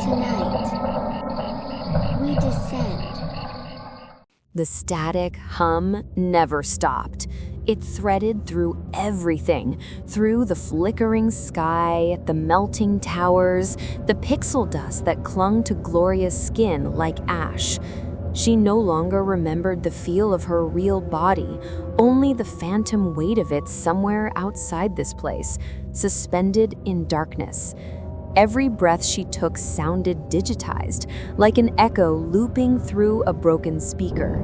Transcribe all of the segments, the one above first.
Tonight, we descend. The static hum never stopped. It threaded through everything, through the flickering sky, the melting towers, the pixel dust that clung to Gloria's skin like ash. She no longer remembered the feel of her real body, only the phantom weight of it somewhere outside this place, suspended in darkness. Every breath she took sounded digitized, like an echo looping through a broken speaker.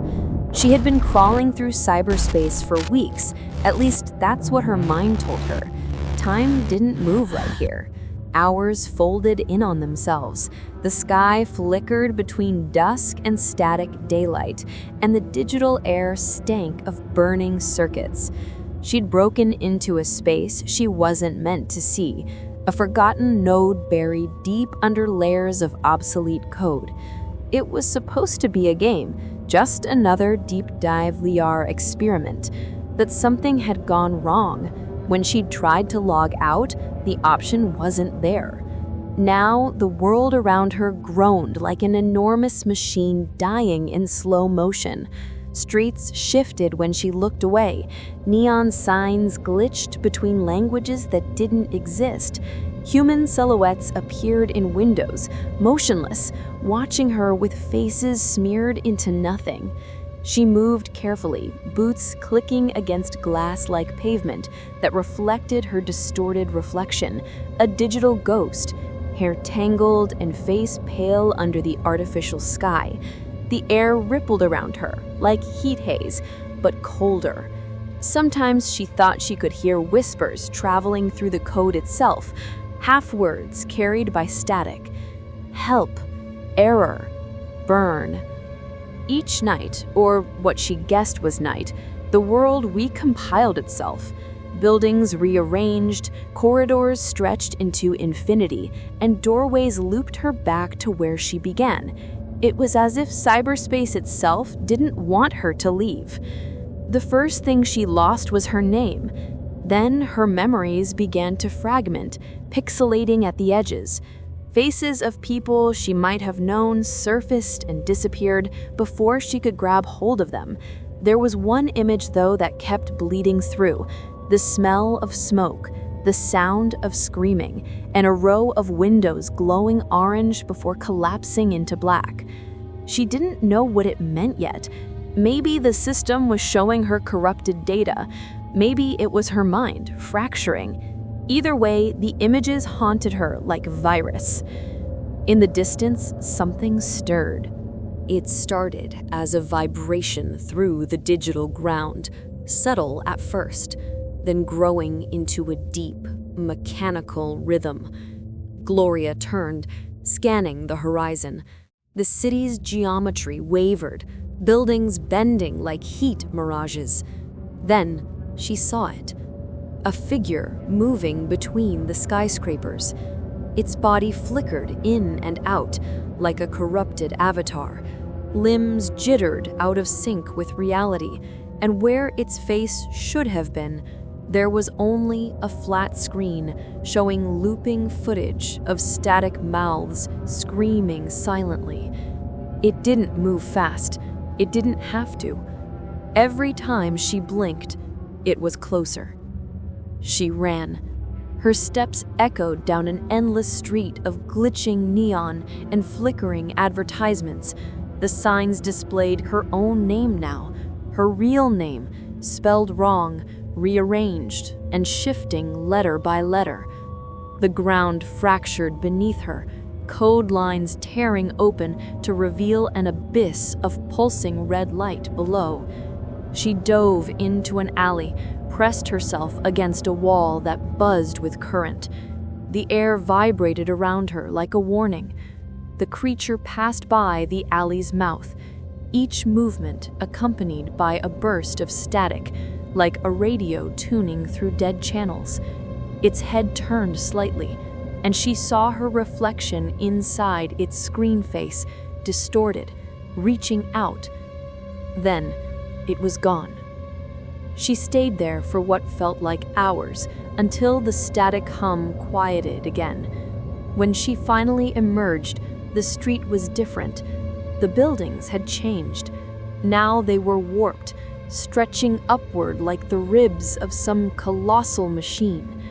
She had been crawling through cyberspace for weeks, at least that's what her mind told her. Time didn't move right here. Hours folded in on themselves. The sky flickered between dusk and static daylight, and the digital air stank of burning circuits. She'd broken into a space she wasn't meant to see, a forgotten node buried deep under layers of obsolete code. It was supposed to be a game, just another deep dive Liar experiment, but something had gone wrong. When she'd tried to log out, the option wasn't there. Now, the world around her groaned like an enormous machine dying in slow motion. Streets shifted when she looked away. Neon signs glitched between languages that didn't exist. Human silhouettes appeared in windows, motionless, watching her with faces smeared into nothing. She moved carefully, boots clicking against glass-like pavement that reflected her distorted reflection, a digital ghost, hair tangled and face pale under the artificial sky. The air rippled around her, like heat haze, but colder. Sometimes she thought she could hear whispers traveling through the code itself, half-words carried by static. Help, error, burn. Each night, or what she guessed was night, the world recompiled itself. Buildings rearranged, corridors stretched into infinity, and doorways looped her back to where she began. It was as if cyberspace itself didn't want her to leave. The first thing she lost was her name. Then her memories began to fragment, pixelating at the edges. Faces of people she might have known surfaced and disappeared before she could grab hold of them. There was one image, though, that kept bleeding through: the smell of smoke, the sound of screaming, and a row of windows glowing orange before collapsing into black. She didn't know what it meant yet. Maybe the system was showing her corrupted data. Maybe it was her mind fracturing. Either way, the images haunted her like virus. In the distance, something stirred. It started as a vibration through the digital ground, subtle at first, then growing into a deep, mechanical rhythm. Gloria turned, scanning the horizon. The city's geometry wavered, buildings bending like heat mirages. Then she saw it. A figure moving between the skyscrapers. Its body flickered in and out like a corrupted avatar. Limbs jittered out of sync with reality, and where its face should have been, there was only a flat screen showing looping footage of static mouths screaming silently. It didn't move fast. It didn't have to. Every time she blinked, it was closer. She ran. Her steps echoed down an endless street of glitching neon and flickering advertisements. The signs displayed her own name now, her real name, spelled wrong, rearranged, and shifting letter by letter. The ground fractured beneath her, code lines tearing open to reveal an abyss of pulsing red light below. She dove into an alley, pressed herself against a wall that buzzed with current. The air vibrated around her like a warning. The creature passed by the alley's mouth, each movement accompanied by a burst of static, like a radio tuning through dead channels. Its head turned slightly, and she saw her reflection inside its screen face, distorted, reaching out. Then it was gone. She stayed there for what felt like hours, until the static hum quieted again. When she finally emerged, the street was different. The buildings had changed. Now they were warped, stretching upward like the ribs of some colossal machine.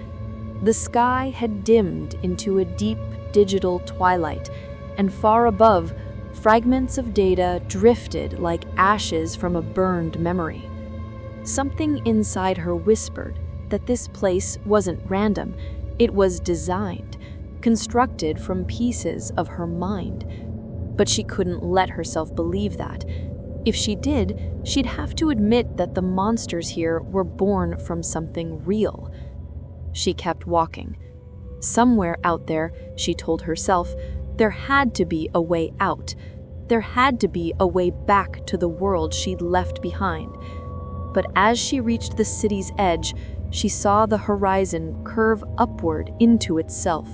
The sky had dimmed into a deep digital twilight, and far above, fragments of data drifted like ashes from a burned memory. Something inside her whispered that this place wasn't random. It was designed, constructed from pieces of her mind. But she couldn't let herself believe that. If she did, she'd have to admit that the monsters here were born from something real. She kept walking. Somewhere out there, she told herself, there had to be a way out. There had to be a way back to the world she'd left behind. But as she reached the city's edge, she saw the horizon curve upward into itself,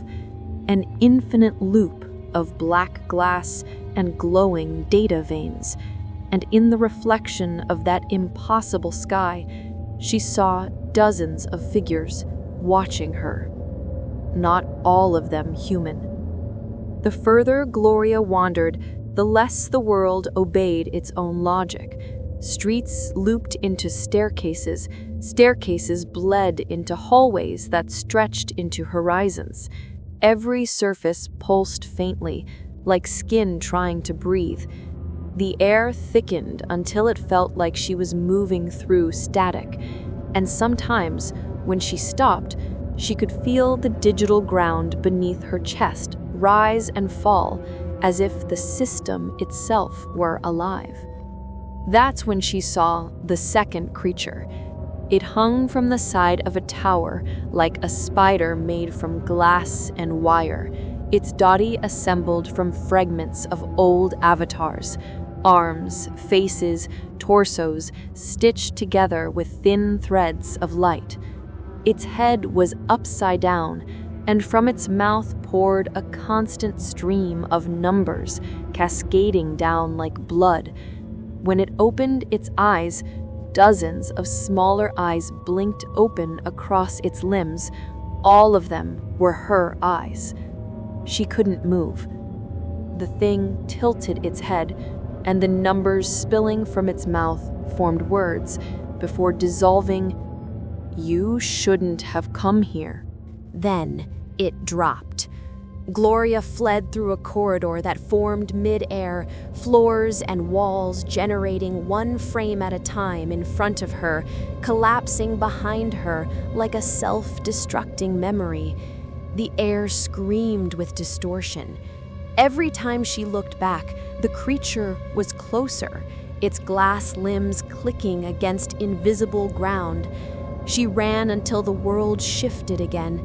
an infinite loop of black glass and glowing data veins. And in the reflection of that impossible sky, she saw dozens of figures watching her. Not all of them human. The further Gloria wandered, the less the world obeyed its own logic. Streets looped into staircases, staircases bled into hallways that stretched into horizons. Every surface pulsed faintly, like skin trying to breathe. The air thickened until it felt like she was moving through static, and sometimes, when she stopped, she could feel the digital ground beneath her chest rise and fall, as if the system itself were alive. That's when she saw the second creature. It hung from the side of a tower like a spider made from glass and wire, its body assembled from fragments of old avatars, arms, faces, torsos, stitched together with thin threads of light. Its head was upside down, and from its mouth poured a constant stream of numbers, cascading down like blood. When it opened its eyes, dozens of smaller eyes blinked open across its limbs. All of them were her eyes. She couldn't move. The thing tilted its head, and the numbers spilling from its mouth formed words before dissolving. "You shouldn't have come here." Then it dropped. Gloria fled through a corridor that formed mid-air, floors and walls generating one frame at a time in front of her, collapsing behind her like a self-destructing memory. The air screamed with distortion. Every time she looked back, the creature was closer, its glass limbs clicking against invisible ground. She ran until the world shifted again,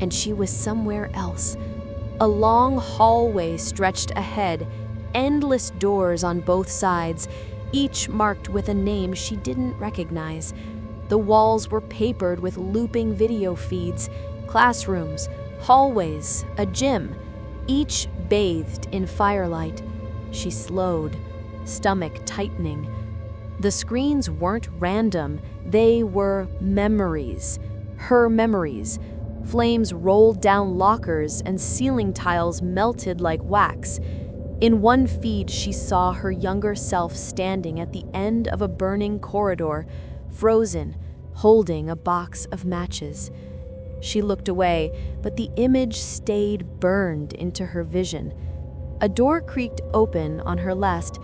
and she was somewhere else. A long hallway stretched ahead, endless doors on both sides, each marked with a name she didn't recognize. The walls were papered with looping video feeds, classrooms, hallways, a gym, each bathed in firelight. She slowed, stomach tightening. The screens weren't random, they were memories. Her memories. Flames rolled down lockers and ceiling tiles melted like wax. In one feed, she saw her younger self standing at the end of a burning corridor, frozen, holding a box of matches. She looked away, but the image stayed burned into her vision. A door creaked open on her left.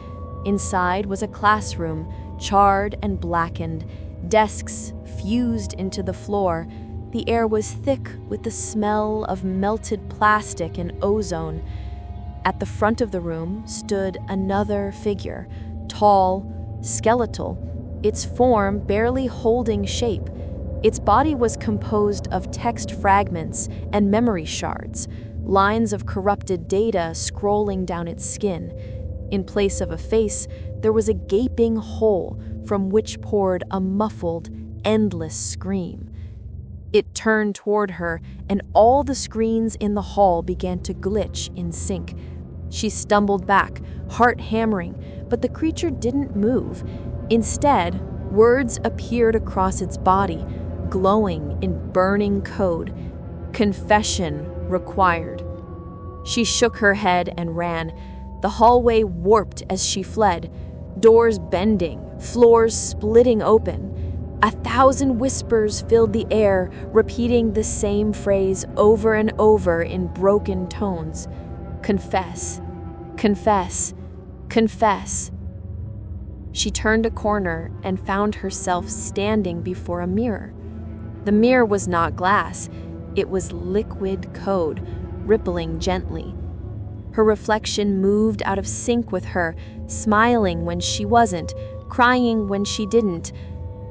Inside was a classroom, charred and blackened, desks fused into the floor. The air was thick with the smell of melted plastic and ozone. At the front of the room stood another figure, tall, skeletal, its form barely holding shape. Its body was composed of text fragments and memory shards, lines of corrupted data scrolling down its skin. In place of a face, there was a gaping hole from which poured a muffled, endless scream. It turned toward her, and all the screens in the hall began to glitch in sync. She stumbled back, heart hammering, but the creature didn't move. Instead, words appeared across its body, glowing in burning code. Confession required. She shook her head and ran. The hallway warped as she fled, doors bending, floors splitting open. 1,000 whispers filled the air, repeating the same phrase over and over in broken tones. Confess, confess, confess. She turned a corner and found herself standing before a mirror. The mirror was not glass, it was liquid code, rippling gently. Her reflection moved out of sync with her, smiling when she wasn't, crying when she didn't.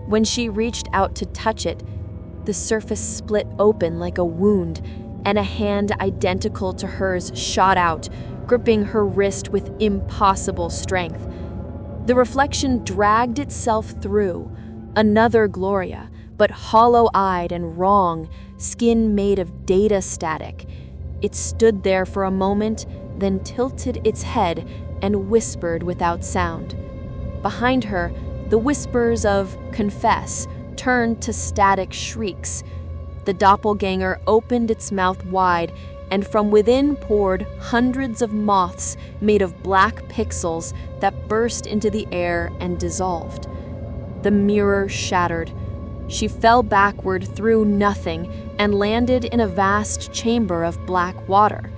When she reached out to touch it, the surface split open like a wound, and a hand identical to hers shot out, gripping her wrist with impossible strength. The reflection dragged itself through, another Gloria, but hollow-eyed and wrong, skin made of data static. It stood there for a moment, then tilted its head and whispered without sound. Behind her, the whispers of confess turned to static shrieks. The doppelganger opened its mouth wide, and from within poured hundreds of moths made of black pixels that burst into the air and dissolved. The mirror shattered. She fell backward through nothing and landed in a vast chamber of black water.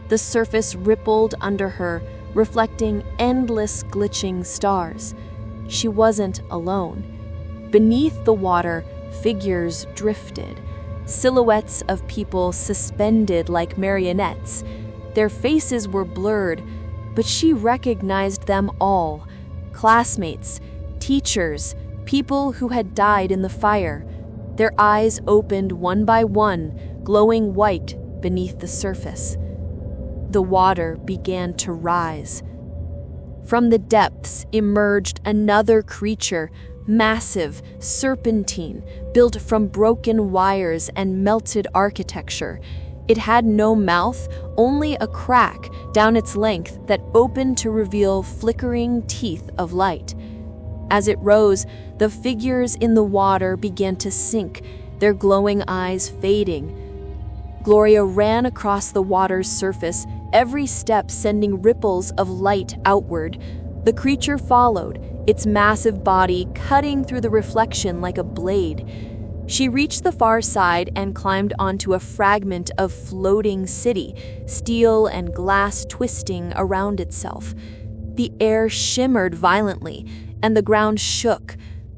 The surface rippled under her, reflecting endless glitching stars. She wasn't alone. Beneath the water, figures drifted, silhouettes of people suspended like marionettes. Their faces were blurred, but she recognized them all. Classmates, teachers, people who had died in the fire. Their eyes opened one by one, glowing white beneath the surface. The water began to rise. From the depths emerged another creature, massive, serpentine, built from broken wires and melted architecture. It had no mouth, only a crack down its length that opened to reveal flickering teeth of light. As it rose, the figures in the water began to sink, their glowing eyes fading. Gloria ran across the water's surface, every step sending ripples of light outward. The creature followed, its massive body cutting through the reflection like a blade. She reached the far side and climbed onto a fragment of floating city, steel and glass twisting around itself. The air shimmered violently, and the ground shook.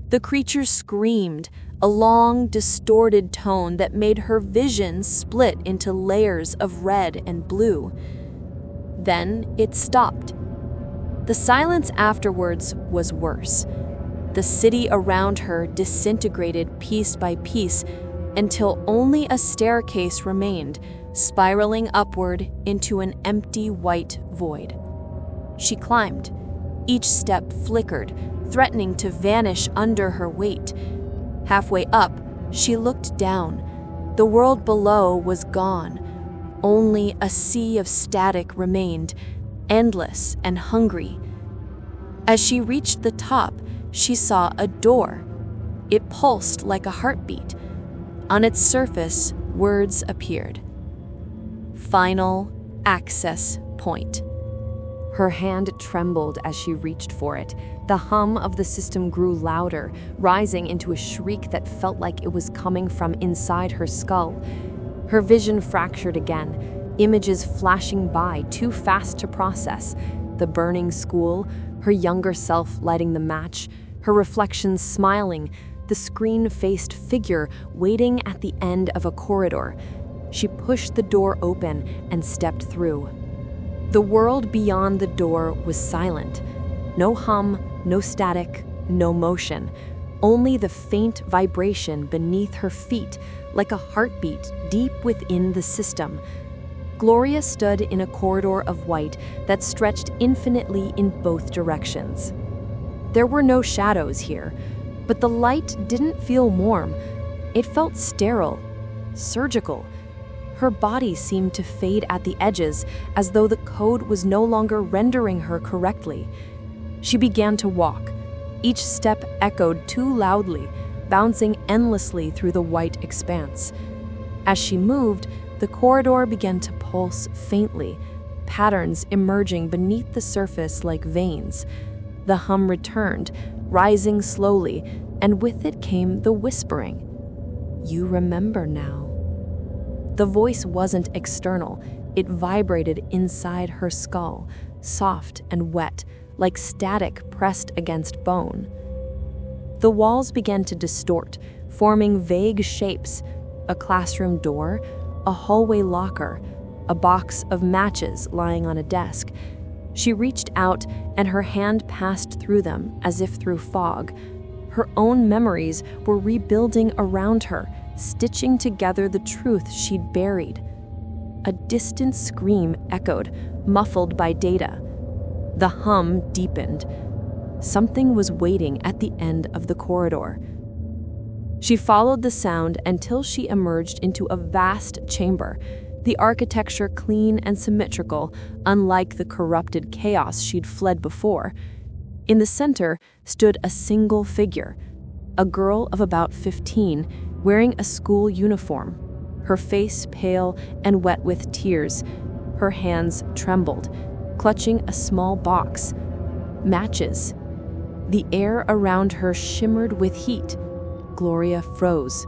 The creature screamed, a long, distorted tone that made her vision split into layers of red and blue. Then it stopped. The silence afterwards was worse. The city around her disintegrated piece by piece until only a staircase remained, spiraling upward into an empty white void. She climbed. Each step flickered, threatening to vanish under her weight. Halfway up, she looked down. The world below was gone. Only a sea of static remained, endless and hungry. As she reached the top, she saw a door. It pulsed like a heartbeat. On its surface, words appeared. Final access point. Her hand trembled as she reached for it. The hum of the system grew louder, rising into a shriek that felt like it was coming from inside her skull. Her vision fractured again, images flashing by, too fast to process. The burning school, her younger self lighting the match, her reflection smiling, the screen-faced figure waiting at the end of a corridor. She pushed the door open and stepped through. The world beyond the door was silent. No hum, no static, no motion. Only the faint vibration beneath her feet, like a heartbeat deep within the system. Gloria stood in a corridor of white that stretched infinitely in both directions. There were no shadows here, but the light didn't feel warm. It felt sterile, surgical. Her body seemed to fade at the edges, as though the code was no longer rendering her correctly. She began to walk. Each step echoed too loudly, bouncing endlessly through the white expanse. As she moved, The corridor began to pulse faintly, patterns emerging beneath the surface like veins. The hum returned, rising slowly, and with it came the whispering. "You remember now." The voice wasn't external. It vibrated inside her skull, soft and wet, like static pressed against bone. The walls began to distort, forming vague shapes: a classroom door, a hallway locker, a box of matches lying on a desk. She reached out, and her hand passed through them as if through fog. Her own memories were rebuilding around her, stitching together the truth she'd buried. A distant scream echoed, muffled by data. The hum deepened. Something was waiting at the end of the corridor. She followed the sound until she emerged into a vast chamber, the architecture clean and symmetrical, unlike the corrupted chaos she'd fled before. In the center stood a single figure, a girl of about 15, wearing a school uniform, her face pale and wet with tears. Her hands trembled, clutching a small box. Matches. The air around her shimmered with heat. Gloria froze.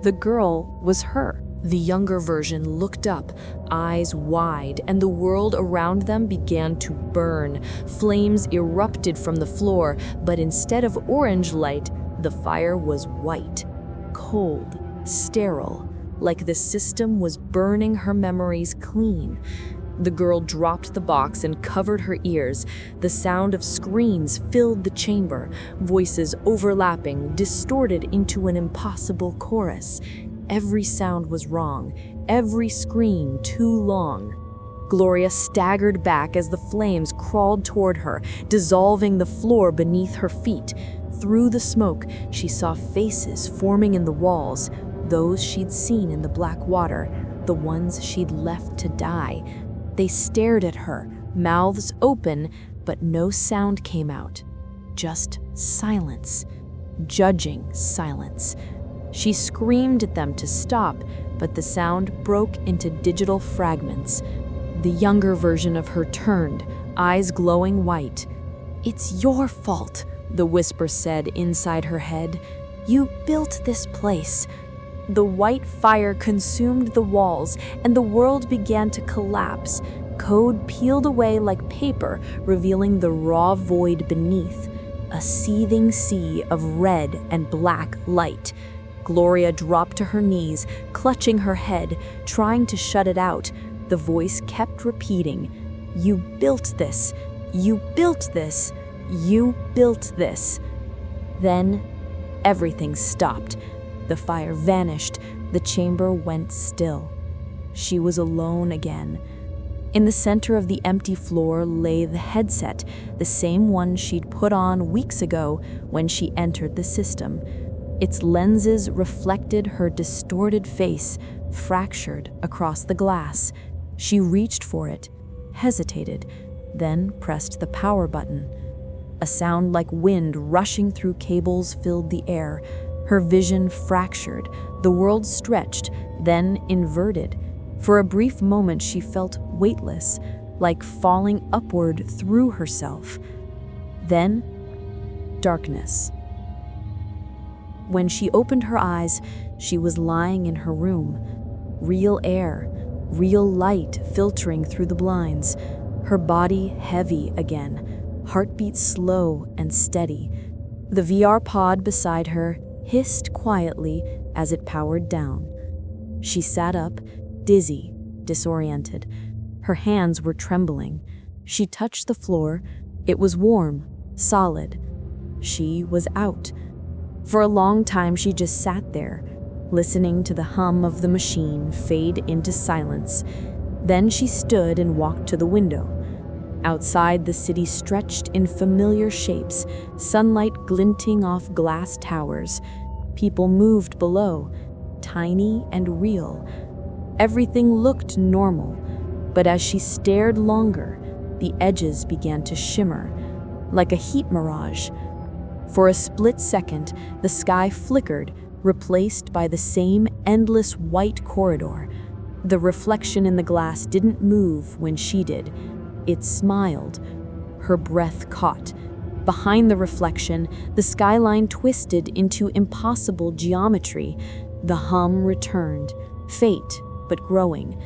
The girl was her. The younger version looked up, eyes wide, and the world around them began to burn. Flames erupted from the floor, but instead of orange light, the fire was white, cold, sterile, like the system was burning her memories clean. The girl dropped the box and covered her ears. The sound of screams filled the chamber, voices overlapping, distorted into an impossible chorus. Every sound was wrong, every scream too long. Gloria staggered back as the flames crawled toward her, dissolving the floor beneath her feet. Through the smoke, she saw faces forming in the walls, those she'd seen in the black water, the ones she'd left to die. They stared at her, mouths open, but no sound came out. Just silence. Judging silence. She screamed at them to stop, but the sound broke into digital fragments. The younger version of her turned, eyes glowing white. "It's your fault," the whisper said inside her head. "You built this place." The white fire consumed the walls, and the world began to collapse. Code peeled away like paper, revealing the raw void beneath. A seething sea of red and black light. Gloria dropped to her knees, clutching her head, trying to shut it out. The voice kept repeating, "You built this. You built this. You built this." Then everything stopped. The fire vanished. The chamber went still. She was alone again. In the center of the empty floor lay the headset, the same one she'd put on weeks ago when she entered the system. Its lenses reflected her distorted face, fractured across the glass. She reached for it, hesitated, then pressed the power button. A sound like wind rushing through cables filled the air. Her vision fractured, the world stretched, then inverted. For a brief moment she felt weightless, like falling upward through herself. Then, darkness. When she opened her eyes, she was lying in her room. Real air, real light filtering through the blinds. Her body heavy again, heartbeat slow and steady. The VR pod beside her hissed quietly as it powered down. She sat up, dizzy, disoriented. Her hands were trembling. She touched the floor. It was warm, solid. She was out. For a long time she just sat there, listening to the hum of the machine fade into silence. Then she stood and walked to the window. Outside, the city stretched in familiar shapes, sunlight glinting off glass towers. People moved below, tiny and real. Everything looked normal, but as she stared longer, the edges began to shimmer, like a heat mirage. For a split second, the sky flickered, replaced by the same endless white corridor. The reflection in the glass didn't move when she did. It smiled. Her breath caught. Behind the reflection, the skyline twisted into impossible geometry. The hum returned, faint but growing.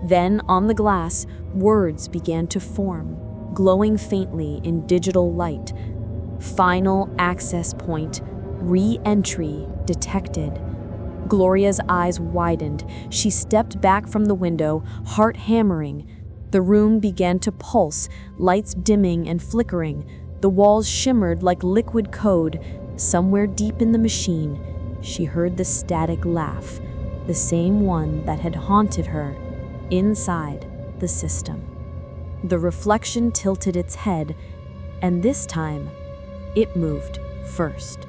Then, on the glass, words began to form, glowing faintly in digital light. Final access point, re-entry detected. Gloria's eyes widened. She stepped back from the window, heart hammering. The room began to pulse, lights dimming and flickering. The walls shimmered like liquid code. Somewhere deep in the machine, she heard the static laugh, the same one that had haunted her inside the system. The reflection tilted its head, and this time, it moved first.